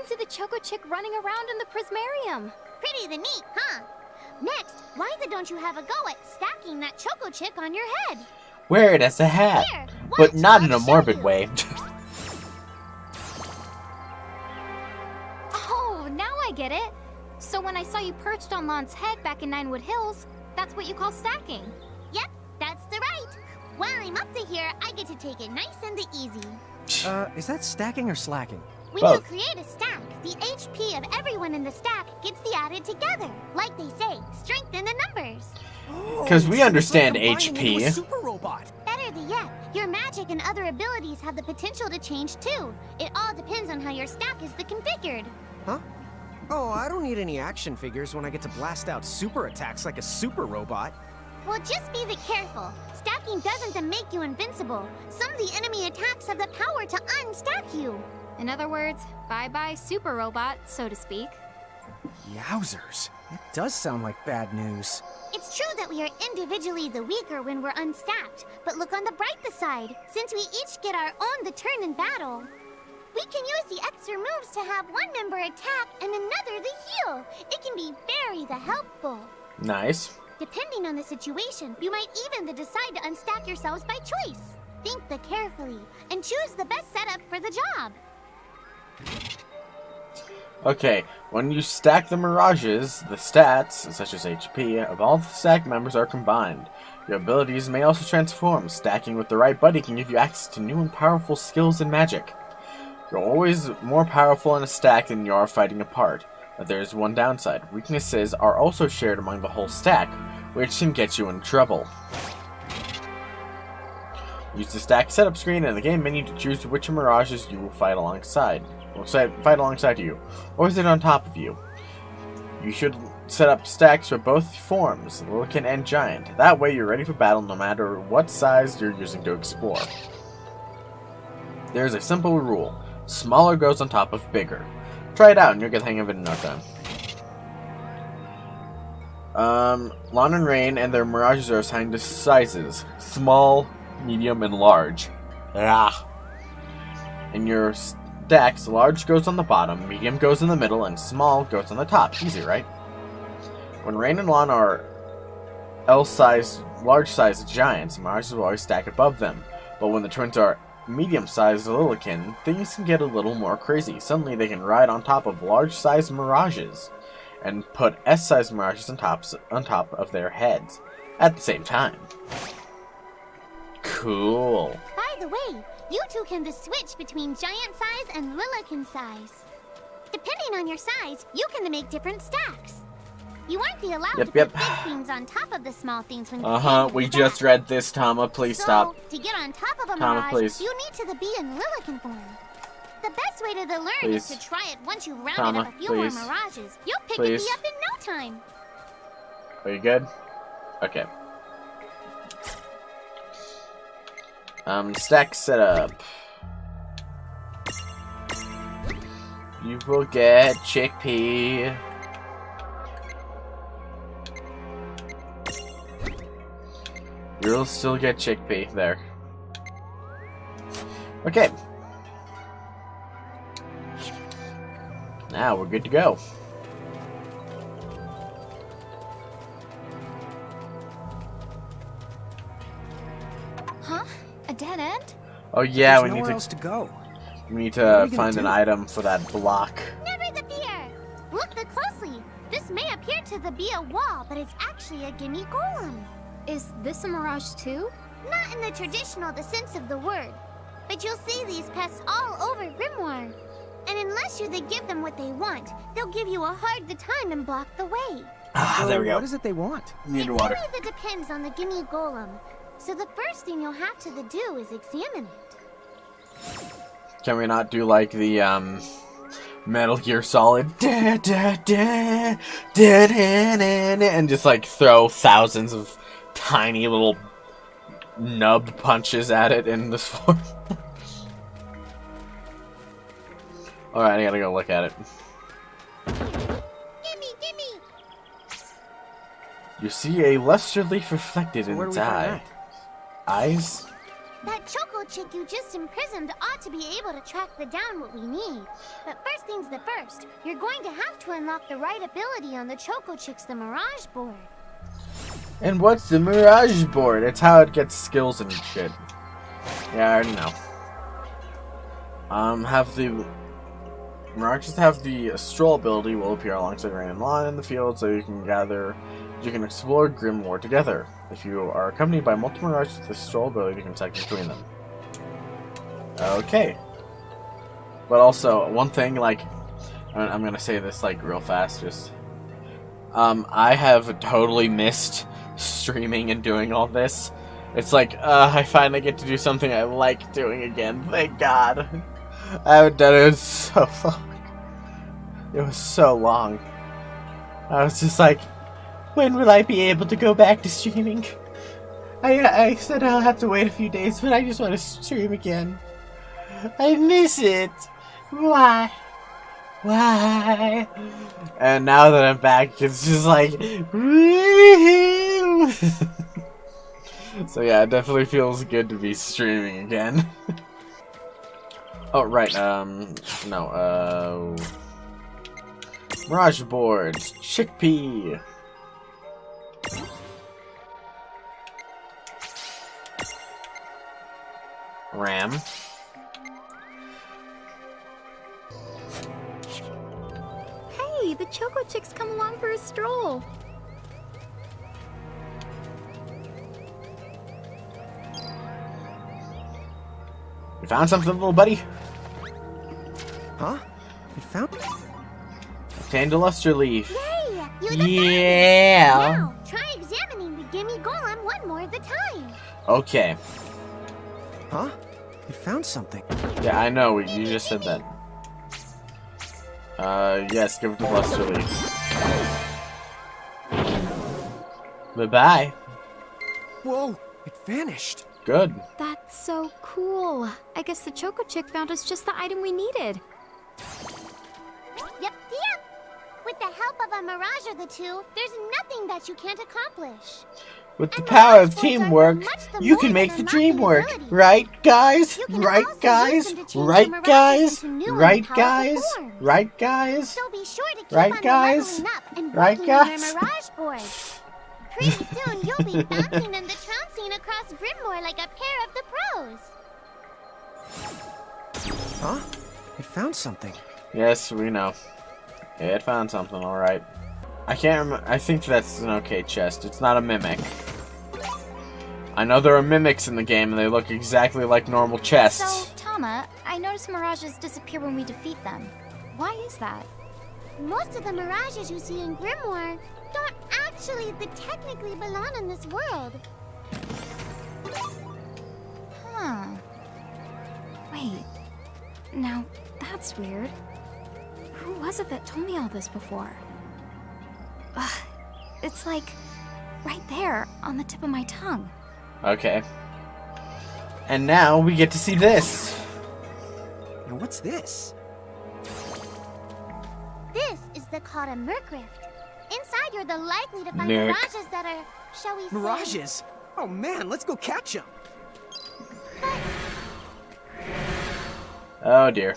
see the Choco Chick running around in the Prismarium. Pretty the neat, huh? Next, why don't you have a go at stacking that Choco Chick on your head? Wear it as a hat, Here, but watch, not in I'll a show morbid you. way. Oh, now I get it. So when I saw you perched on Lon's head back in Ninewood Hills, that's what you call stacking. Yep, that's the right. While I'm up to here, I get to take it nice and easy. Is that stacking or slacking? When Both. you create a stack, the HP of everyone in the stack gets added together. Like they say, strengthen the numbers. Because we understand it's like combining into HP. a super robot. Better yet, your magic and other abilities have the potential to change too. It all depends on how your stack is configured. Huh? Oh, I don't need any action figures when I get to blast out super attacks like a super robot. Well, just be careful. Stacking doesn't make you invincible. Some of the enemy attacks have the power to unstack you. In other words, bye-bye super robot, so to speak. Yowzers. It does sound like bad news. It's true that we are individually the weaker when we're unstacked, but look on the brighter side. Since we each get our own the turn in battle, we can use the extra moves to have one member attack and another the heal. It can be very helpful. Nice. Depending on the situation, you might even decide to unstack yourselves by choice. Think carefully and choose the best setup for the job. Okay, when you stack the mirages, the stats, such as HP, of all the stack members are combined. Your abilities may also transform. Stacking with the right buddy can give you access to new and powerful skills and magic. You're always more powerful in a stack than you are fighting apart, but there is one downside. Weaknesses are also shared among the whole stack, which can get you in trouble. Use the stack setup screen in the game menu to choose which mirages you will fight alongside. Fight alongside you, or is it on top of you? You should set up stacks for both forms, Lilican and Giant. That way you're ready for battle no matter what size you're using to explore. There's a simple rule. Smaller goes on top of bigger. Try it out and you'll get the hang of it in no time. Lon and Rain and their mirages are assigned to sizes. Small, medium, and large. In your stacks, large goes on the bottom, medium goes in the middle, and small goes on the top. Easy, right? When Rain and Lon are L-sized, large-sized giants, mirages will always stack above them. But when the twins are medium-sized Lilican, things can get a little more crazy. Suddenly they can ride on top of large-sized mirages and put S-sized mirages on top of their heads at the same time. Cool. By the way, you two can switch between giant size and Lilican size. Depending on your size, you can make different stacks. You aren't allowed to put big things on top of the small things when you're We just read this, Tama. Please stop. To get on top of a Tama, mirage, please. you need to be in Lilican form. The best way to learn Please. is to try it once you've rounded Tama, up a few please. more mirages. You'll pick Please. it up in no time. Are you good? Okay. Stack setup. You will get chickpea. You'll still get chickpea there. Okay. Now we're good to go. Huh? A dead end? Oh yeah, There's we nowhere need else to go. to you find gonna an do? item for that block. Never the fear! Look closely. This may appear to be a wall, but it's actually a gimme golem. Is this a mirage too? Not in the traditional sense of the word, but you'll see these pests all over Grimoire. And unless you give them what they want, they'll give you a hard time and block the way. Ah, So there we go. What is it they want? Need It water. really depends on the gimme golem. So the first thing you'll have to do is examine it. Can we not do like the Metal Gear Solid and just like throw thousands of tiny little nub punches at it in this form? Alright, I gotta go look at it. Gimme! You see a luster leaf reflected in Where do its we find eye. that? Eyes? That Choco Chick you just imprisoned ought to be able to track down what we need. But first things the first, you're going to have to unlock the right ability on the Choco Chick's the Mirage board. And what's the Mirage board? It's how it gets skills and shit. Yeah, I already know. Mirages have the Stroll ability will appear alongside Rain and Lawn in the field, so you can explore Grimoire together. If you are accompanied by multiple Mirages with the Stroll ability, you can cycle between them. Okay. But also, one thing, like, I'm gonna say this, like, real fast, just... I have totally missed streaming and doing all this. It's like, I finally get to do something I like doing again. Thank God. I haven't done it in so long. It was so long. I was just like, when will I be able to go back to streaming? I said I'll have to wait a few days, but I just want to stream again. I miss it. Why? Why? And now that I'm back, it's just like, woo-hoo! So yeah, it definitely feels good to be streaming again. Oh, right, no, Mirage boards, chickpea. Ram. Hey, the Choco Chick's come along for a stroll. You found something, little buddy? Huh? You found... Tandaluster leaf. Yay! You did that! Yeah. Now, try examining the Gimme Golem one more at a time. Okay. Huh? You found something. Yeah, I know. You just said that. Yes, give it the luster leaf. Bye-bye. Whoa! It vanished. Good. That's so cool. I guess the Choco Chick found us just the item we needed. Yep. With the help of a Mirage or the two, there's nothing that you can't accomplish. With the And power Mirage of boards are teamwork, much you more can than make the unlocking dream work. abilities. Right, guys? You can Right, also use guys? them to change Right, the Mirages guys? into new and Right, powerful guys? forms. Right, guys? So be sure to keep Right, on guys? leveling up and Right, working on guys? your Mirage boards. Pretty soon, you'll be bouncing and the trouncing across Grimoire like a pair of the pros. Huh? It found something. Yes, we know. It found something, alright. I can't remember. I think that's an okay chest. It's not a mimic. I know there are mimics in the game and they look exactly like normal chests. So, Tama, I noticed Mirages disappear when we defeat them. Why is that? Most of the Mirages you see in Grimoire don't actually technically belong in this world. Huh. Wait. Now, that's weird. Who was it that told me all this before? Ugh. It's like right there on the tip of my tongue. Okay. And now we get to see this. Now what's this? This is the called a Merc Rift. Inside, you're the likely to find Merc. Mirages that are, shall we say... Mirages! Oh man, let's go catch them! Oh dear.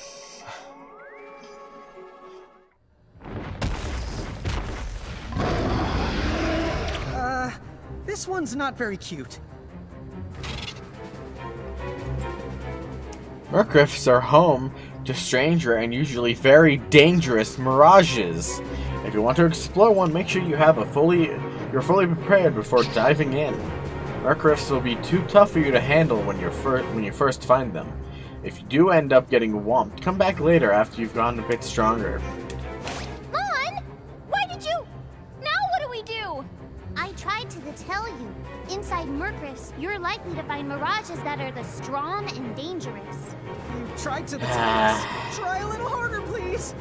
This one's not very cute. Mercrifts are home to stranger and usually very dangerous mirages. If you want to explore one, make sure you're fully prepared before diving in. Mercrifts will be too tough for you to handle when you first find them. If you do end up getting whomped, come back later after you've gotten a bit stronger. Lon! Why did you... Now what do we do? I tried to tell you. Inside Merc Rifts, you're likely to find Mirages that are the strong and dangerous. You tried to tell us. Try a little harder, please!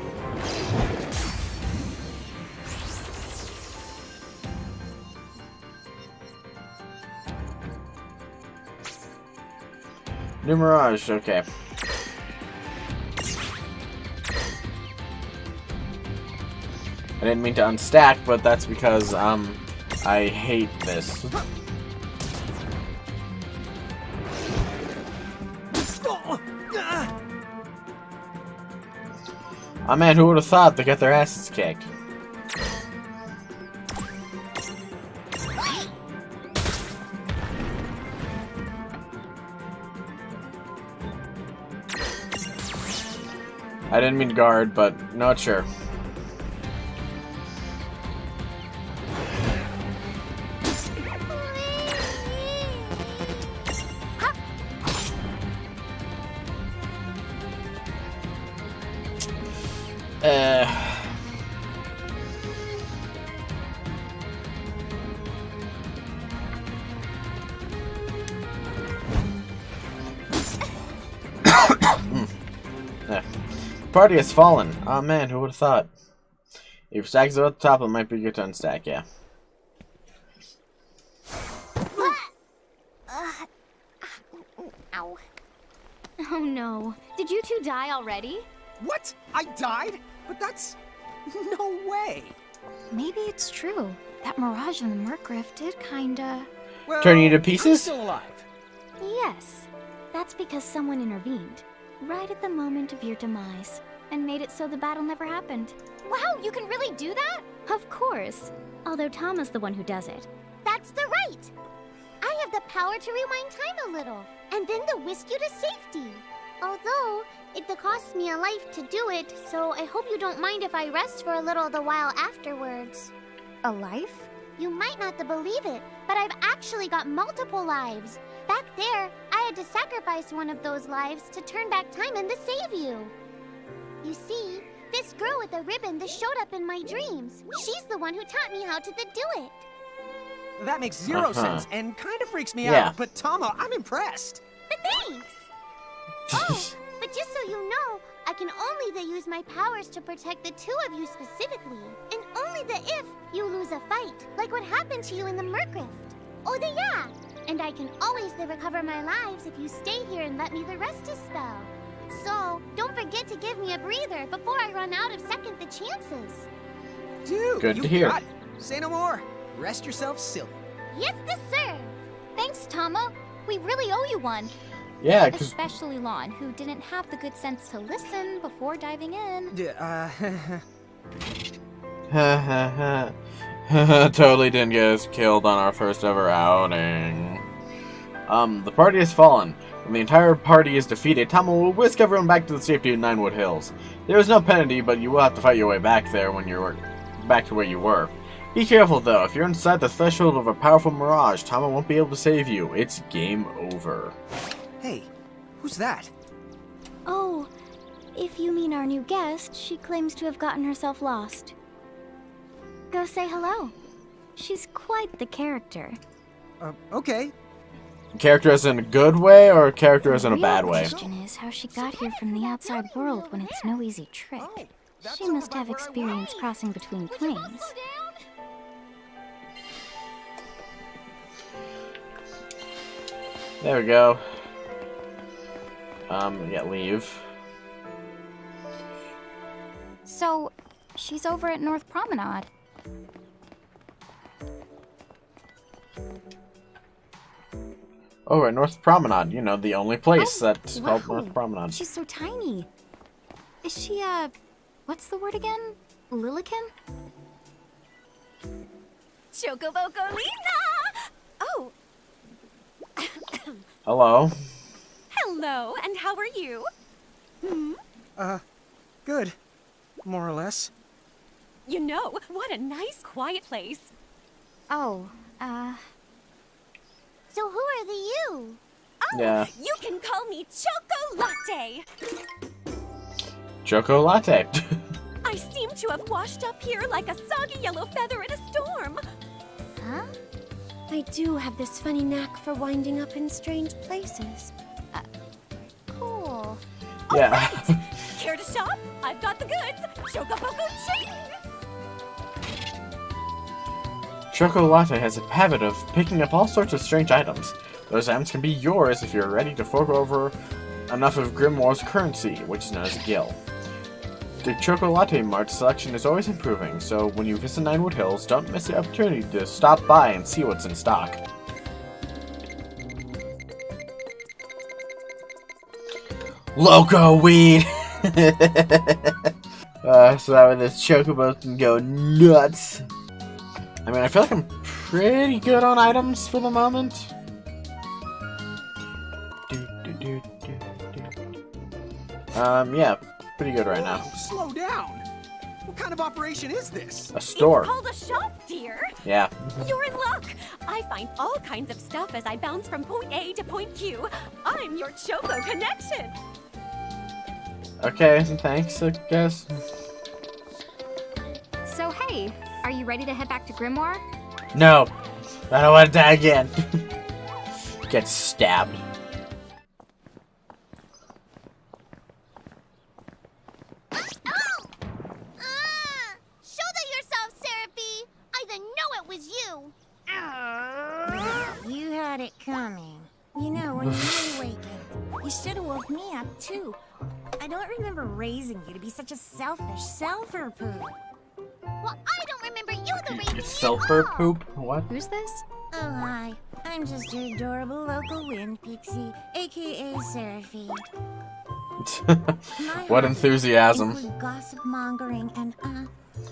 New Mirage, okay. I didn't mean to unstack, but that's because, I hate this. Oh man, who would have thought they got their asses kicked? I didn't mean guard, but not sure. Party has fallen. Oh man, who would have thought? If stacks are at the top, it might be good to unstack, yeah. Ow. Oh no. Did you two die already? What? I died? But that's... no way. Maybe it's true. That mirage in the Murkriff did kinda... Well, Turn you to I'm pieces? still alive. Yes. That's because someone intervened. Right at the moment of your demise. And made it so the battle never happened. Wow, you can really do that? Of course. Although Tom is the one who does it. That's the right. I have the power to rewind time a little, and then to whisk you to safety. Although, it costs me a life to do it, so I hope you don't mind if I rest for a little the while afterwards. A life? You might not believe it, but I've actually got multiple lives. Back there, I had to sacrifice one of those lives to turn back time and to save you. You see, this girl with the ribbon that showed up in my dreams, she's the one who taught me how to do it. That makes zero sense and kind of freaks me Yeah. out, but Tama, I'm impressed. Thanks! Oh, but just so you know, I can only use my powers to protect the two of you specifically, and only if you lose a fight, like what happened to you in the Murkrift. Oh, yeah! And I can always recover my lives if you stay here and let me rest a spell. So, don't forget to give me a breather before I run out of second the chances. Dude, Good you to hear. got it. Say no more. Rest yourself silly. Yes, sir! Thanks, Tama. We really owe you one. Yeah, because Especially Lon, who didn't have the good sense to listen before diving in. totally didn't get us killed on our first ever outing. The party has fallen. When the entire party is defeated, Tama will whisk everyone back to the safety of Ninewood Hills. There is no penalty, but you will have to fight your way back there when you're back to where you were. Be careful though, if you're inside the threshold of a powerful mirage, Tama won't be able to save you. It's game over. Hey, who's that? Oh, if you mean our new guest, she claims to have gotten herself lost. Go say hello. She's quite the character. Okay. Character as in a good way, or character as in a The bad real way? question is how she got here from the outside world when it's no easy trick. Oh, that's She over must by have where I experience crossing between planes. There we go. Yeah, leave. So, she's over at North Promenade. Oh, at North Promenade. You know, the only place that's called wow. North Promenade. She's so tiny. Is she, what's the word again? Lilican? Chocobocolina! Oh, Hello. hello, and how are you? Good. More or less. You know, what a nice, quiet place. Oh, So who are the you? Oh, Yeah. you can call me Chocolate. Choco Latte. I seem to have washed up here like a soggy yellow feather in a storm. huh? I do have this funny knack for winding up in strange places. Cool. Yeah. Care to shop? I've got the goods. Chocoboco ching! Choco Latte has a habit of picking up all sorts of strange items. Those items can be yours if you're ready to fork over enough of Grimoire's currency, which is known as a gil. The Choco Latte Mart selection is always improving, so when you visit Ninewood Hills, don't miss the opportunity to stop by and see what's in stock. Loco weed! So that way this chocobo can go nuts. I mean, I feel like I'm pretty good on items for the moment. Yeah, pretty good right now. Whoa, slow down. What kind of operation is this? A store. It's called a shop, dear. Yeah. You're in luck. I find all kinds of stuff as I bounce from point A to point Q. I'm your Choco connection. Okay, thanks, I guess. So hey, are you ready to head back to Grimoire? No, I don't want to die again. Get stabbed. Shoulder yourself, Seraphie! I didn't know it was you! You had it coming. You know, when you awakened, you should have woke me up too. I don't remember raising you to be such a selfish selfer poop. Well, I don't remember you the raising me Sulfur at all. poop? What? Who's this? Oh, hi. I'm just your adorable local wind pixie, aka Seraphie. My What hobbies enthusiasm. include gossip mongering and,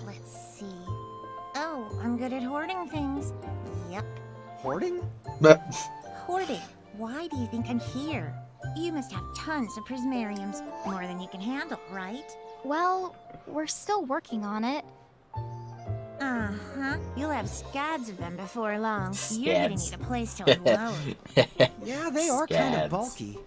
let's see. Oh, I'm good at hoarding things. Yep, Hoarding? hoarding. Why do you think I'm here? You must have tons of prismariums, more than you can handle, right? Well, we're still working on it. Uh-huh. You'll have scads of them before long. You're gonna Scads. need a place to unload. Yeah, they are kind Scads. of bulky.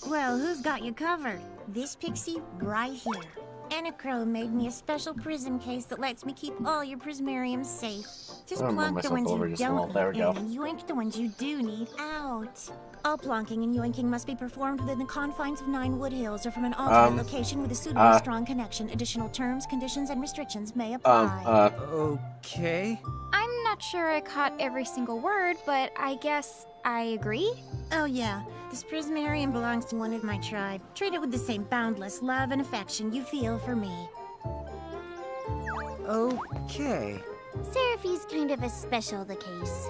Well, who's got you covered? This pixie right here. Enacro made me a special prism case that lets me keep all your prismariums safe. Just I'm gonna plonk move the myself ones over you just a little. don't There we need go. in and yoink the ones you do need out. All plonking and yoinking must be performed within the confines of 9 Wood Hills or from an alternate location with a suitable strong connection. Additional terms, conditions, and restrictions may apply. Okay. I'm not sure I caught every single word, but I guess I agree. Oh yeah, this prismarium belongs to one of my tribe. Treat it with the same boundless love and affection you feel for me. Okay. Seraphie's kind of a special the case.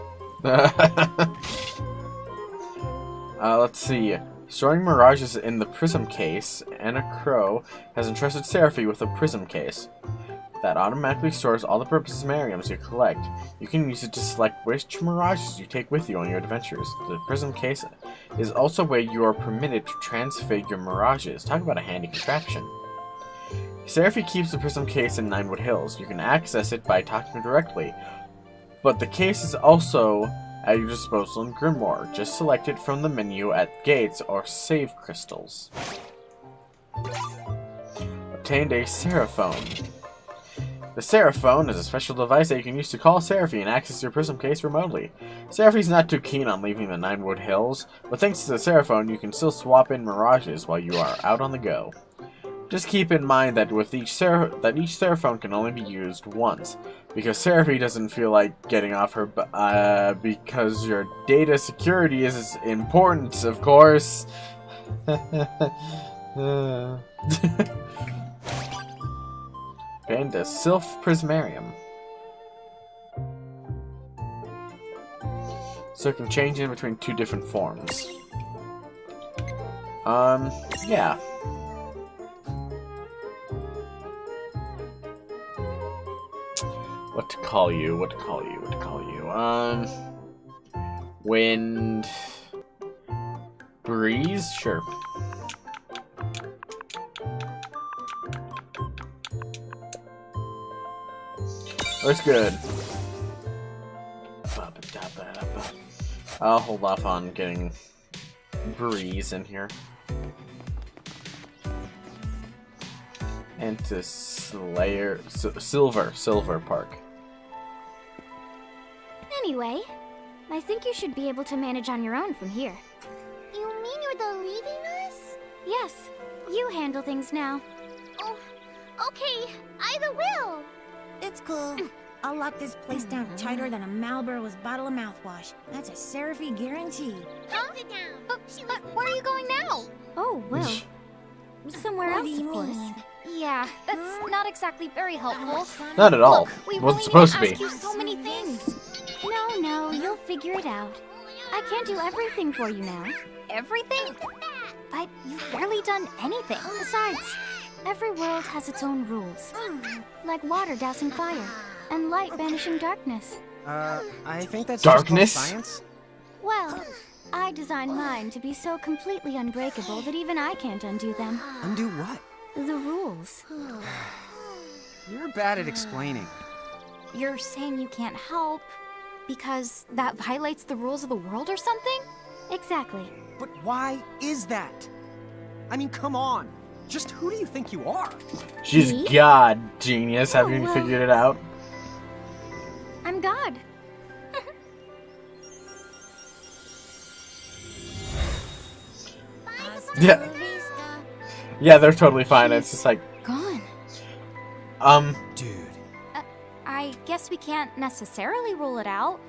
Let's see. Storing mirages in the prism case, Anna Crow has entrusted Seraphie with a prism case that automatically stores all the prismariums you collect. You can use it to select which mirages you take with you on your adventures. The prism case is also where you are permitted to transfigure mirages. Talk about a handy contraption. Seraphie keeps the prism case in Ninewood Hills. You can access it by talking directly, but the case is also at your disposal in Grimoire. Just select it from the menu at gates or save crystals. Obtained a Seraphone. The Seraphone is a special device that you can use to call Seraphie and access your prism case remotely. Seraphie's not too keen on leaving the Ninewood Hills, but thanks to the Seraphone you can still swap in mirages while you are out on the go. Just keep in mind that with each Seraphone can only be used once, because Seraphie doesn't feel like getting off her because your data security is important, of course. And a Sylph Prismarium. So it can change in between 2 different forms. Yeah. What to call you? Wind... Breeze? Sure. Looks good. I'll hold off on getting Breeze in here. And to Silver Park. Anyway, I think you should be able to manage on your own from here. You mean you're leaving us? Yes, you handle things now. Oh, okay. Either will. It's cool. I'll lock this place down tighter than a Marlboro's bottle of mouthwash. That's a Seraphie guarantee. Huh? Sit down. Where are you going now? Oh, well, somewhere What else, do you of course. mean? Yeah, that's not exactly very helpful. Not at all. Look, we Well, really it's supposed to need be. ask you so many things. No, you'll figure it out. I can't do everything for you now. Everything? But you've barely done anything. Besides, every world has its own rules. Like water dousing fire, and light banishing darkness. I think that's Darkness? just called science. Well, I designed mine to be so completely unbreakable that even I can't undo them. Undo what? The rules. You're bad at explaining. You're saying you can't help because that violates the rules of the world or something? Exactly. But why is that? I mean, come on. Just who do you think you are? She's Me? God, genius. Have you well- figured it out? I'm God. Yeah. Yeah, they're totally fine. It's just like, Gone. Dude. I guess we can't necessarily rule it out,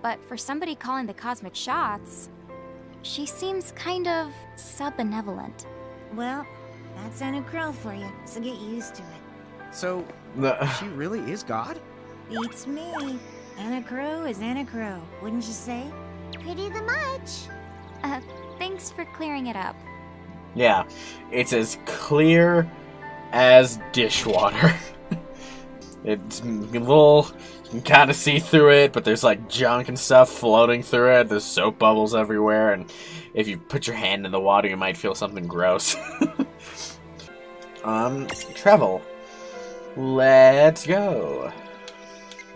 but for somebody calling the cosmic shots, she seems kind of sub-benevolent. Well, that's Anna Crow for you, so get used to it. So, the- she really is God? Beats me. Anna Crow is Anna Crow, wouldn't you say? Pretty the much. Thanks for clearing it up. yeah, it's as clear as dishwater. It's a little, you can kind of see through it, but there's like junk and stuff floating through it. There's soap bubbles everywhere, and if you put your hand in the water, you might feel something gross. Travel. Let's go.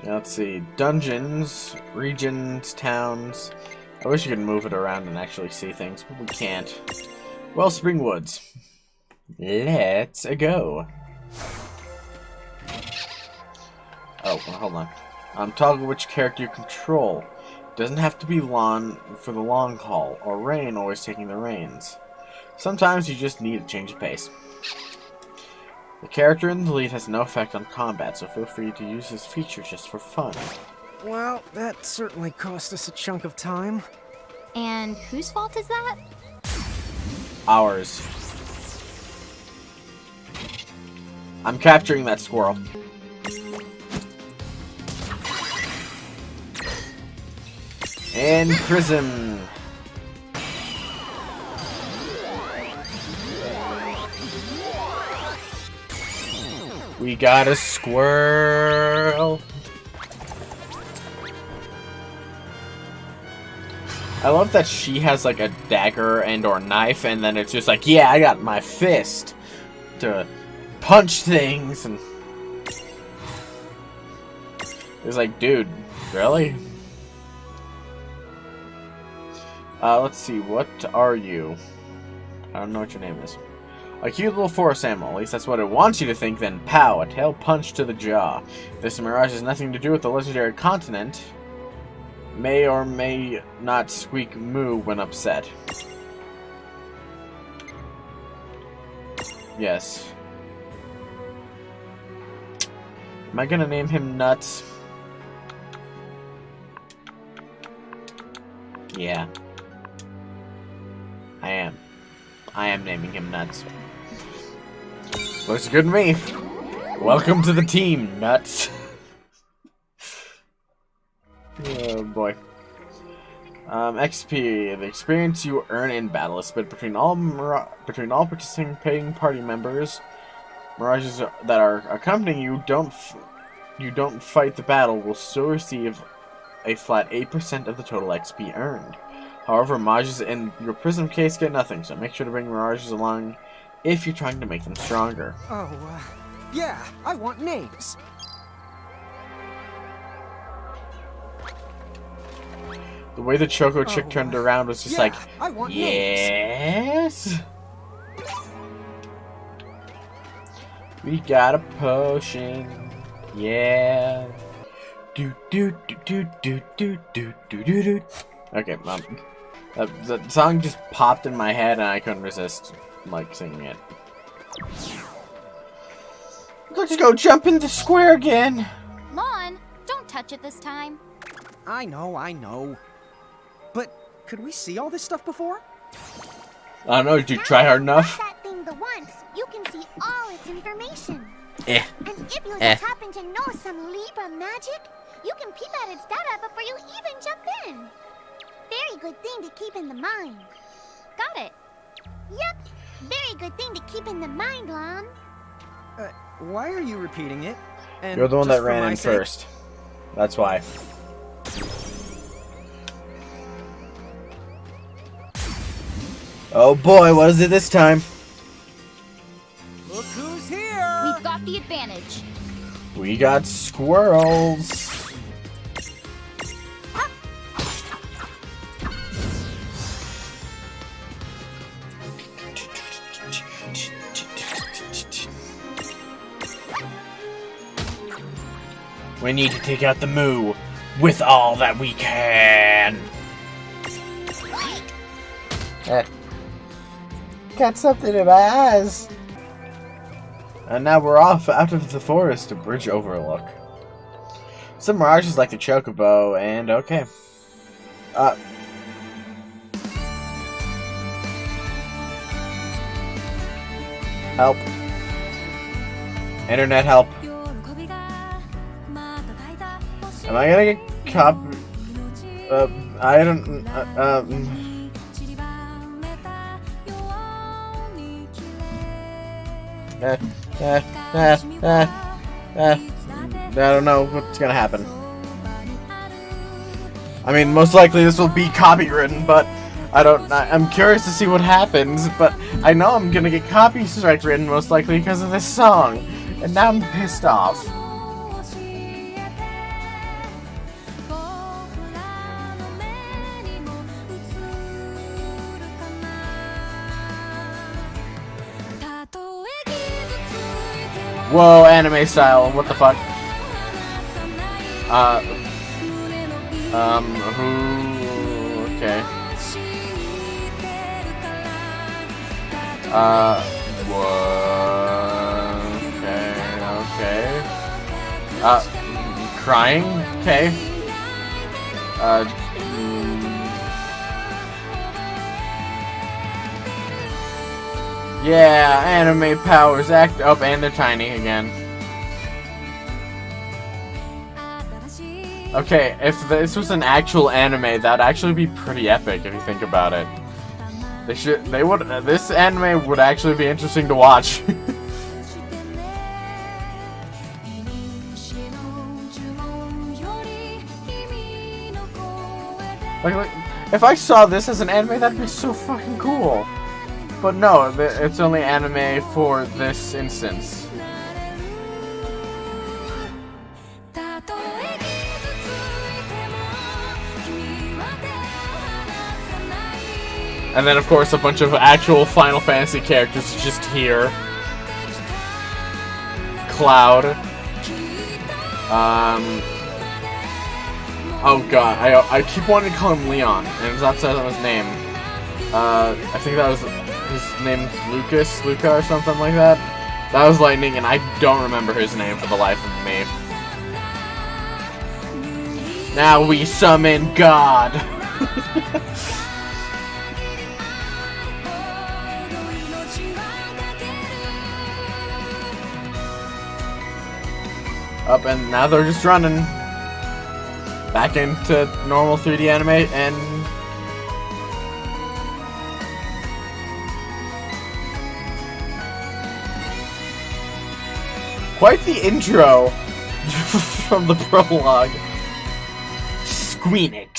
Let's see. Dungeons, regions, towns. I wish you could move it around and actually see things, but we can't. Wellspring Woods. Let's go. Oh, well, hold on. Toggle which character you control. Doesn't have to be Lon for the long haul, or Rain always taking the reins. Sometimes you just need a change of pace. The character in the lead has no effect on combat, so feel free to use his feature just for fun. Well, that certainly cost us a chunk of time. And whose fault is that? Ours. I'm capturing that squirrel. And Prism. We got a squirrel. I love that she has like a dagger and or knife, and then it's just like, yeah, I got my fist to punch things, and it's like, dude, really? Let's see, what are you? I don't know what your name is. A cute little forest animal, at least that's what it wants you to think, then pow, a tail punch to the jaw. This mirage has nothing to do with the legendary continent. May or may not squeak moo when upset. Yes. Am I gonna name him Nuts? Yeah. I am. I am naming him Nuts. Looks good to me. Welcome to the team, Nuts. Oh boy. XP. The experience you earn in battle is split between all participating party members. Mirages that are accompanying you don't fight the battle will still receive a flat 8% of the total XP earned. However, mirages in your Prism case get nothing, so make sure to bring mirages along if you're trying to make them stronger. Oh, yeah, I want names. The way the Choco chick turned around was just like, I want names. yes? We got a potion. Yeah. Do do do do do do do do do do. Okay, the song just popped in my head and I couldn't resist, like, singing it. Let's go jump in the square again. Lon, don't touch it this time. I know. But could we see all this stuff before? I don't know, did you try hard enough? That thing the once, you can see all its information. Eh. And if you just happen to know some Libra magic, you can peep at its data before you even jump in. Very good thing to keep in the mind. Got it. Yep. Very good thing to keep in the mind, Lon. Why are you repeating it? And You're the one just that for ran my in sake? first. That's why. Oh boy, what is it this time? Look who's here! We've got the advantage. We got squirrels. We need to take out the moo with all that we can. Got something in my eyes. And now we're off out of the forest to Bridge Overlook. Some mirages like the chocobo, and okay. Help. Internet help. Am I gonna get I don't, I don't know what's gonna happen. I mean, most likely this will be copywritten, but I'm curious to see what happens, but I know I'm gonna get copyright written most likely because of this song, and now I'm pissed off. Whoa, anime style, what the fuck? Who... okay. What? Okay. Crying? Okay. Yeah, anime powers act up, and they're tiny again. Okay, if this was an actual anime, that'd actually be pretty epic if you think about it. This anime would actually be interesting to watch. like, if I saw this as an anime, that'd be so fucking cool. But no, it's only anime for this instance. And then, of course, a bunch of actual Final Fantasy characters just here. Cloud. Oh god, I keep wanting to call him Leon, and it's not said on his name. I think that was... his name's Luca or something like that. That was Lightning, and I don't remember his name for the life of me. Now we summon God! Up, and now they're just running. Back into normal 3D anime, and... quite the intro from the prologue. Squeenix.